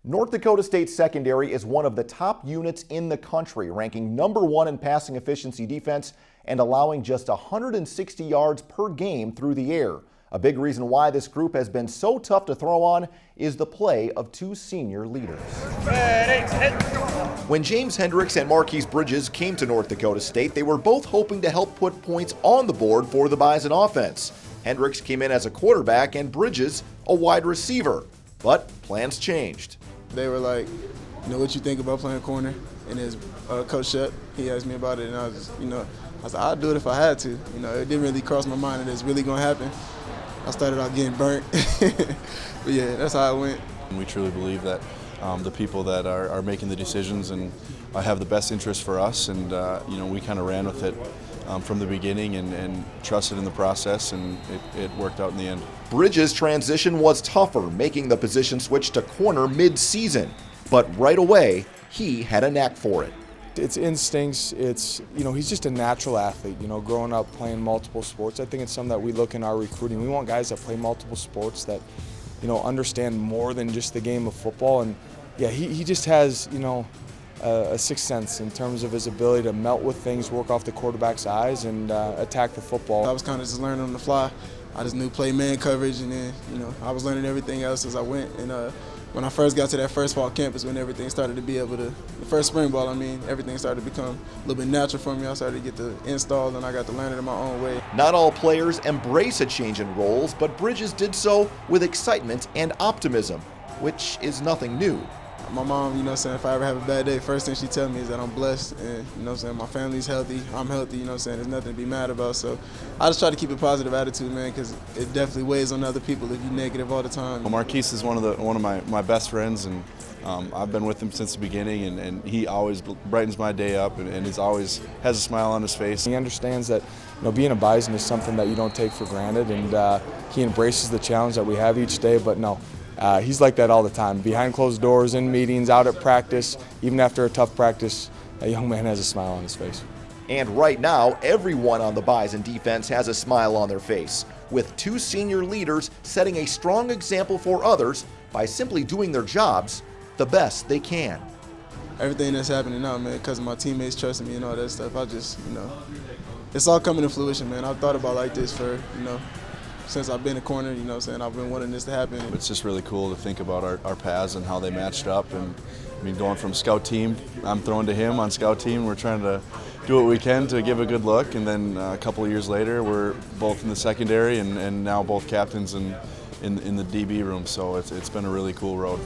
North Dakota State secondary is one of the top units in the country, ranking #1 in passing efficiency defense and allowing just 160 yards per game through the air. A big reason why this group has been so tough to throw on is the play of two senior leaders. When James Hendricks and Marquise came to North Dakota State, they were both hoping to help put points on the board for the Bison offense. Hendricks came in as a quarterback and Bridges a wide receiver, but plans changed. They were like, what you think about playing corner? And his Coach Shep, he asked me about it, and I was just, I said, I'd do it if I had to. It didn't really cross my mind that it's really going to happen. I started out getting burnt, but yeah, that's how it went. We truly believe that the people that are making the decisions and have the best interest for us, and we kind of ran with it from the beginning and trusted in the process, and it worked out in the end. Bridges' transition was tougher, making the position switch to corner mid-season, but right away he had a knack for it. It's instincts, it's, he's just a natural athlete, growing up playing multiple sports. I think it's something that we look in our recruiting. We want guys that play multiple sports that, understand more than just the game of football. And yeah, he just has, a sixth sense in terms of his ability to melt with things, work off the quarterback's eyes, and attack the football. I was kind of just learning on the fly. I just knew play man coverage, and then, I was learning everything else as I went. And when I first got to that first fall campus, when everything started to be able to, the first spring ball, everything started to become a little bit natural for me. I started to get the install, and I got to learn it in my own way. Not all players embrace a change in roles, but Bridges did so with excitement and optimism, which is nothing new. My mom, if I ever have a bad day, first thing she tells me is that I'm blessed, and, my family's healthy, I'm healthy, there's nothing to be mad about. So I just try to keep a positive attitude, man, because it definitely weighs on other people if you're negative all the time. Marquise is one of my best friends, and I've been with him since the beginning, and he always brightens my day up, and he's always has a smile on his face. He understands that being a Bison is something that you don't take for granted, and he embraces the challenge that we have each day, but no. He's like that all the time. Behind closed doors, in meetings, out at practice, even after a tough practice, a young man has a smile on his face. And right now, everyone on the Bison defense has a smile on their face, with two senior leaders setting a strong example for others by simply doing their jobs the best they can. Everything that's happening now, man, because of my teammates trusting me and all that stuff, I just, it's all coming to fruition, man. I've thought about like this for, since I've been a corner, I've been wanting this to happen. It's just really cool to think about our paths and how they matched up. And going from scout team, I'm throwing to him on scout team. We're trying to do what we can to give a good look. And then a couple of years later, we're both in the secondary and now both captains in the DB room. So it's been a really cool road.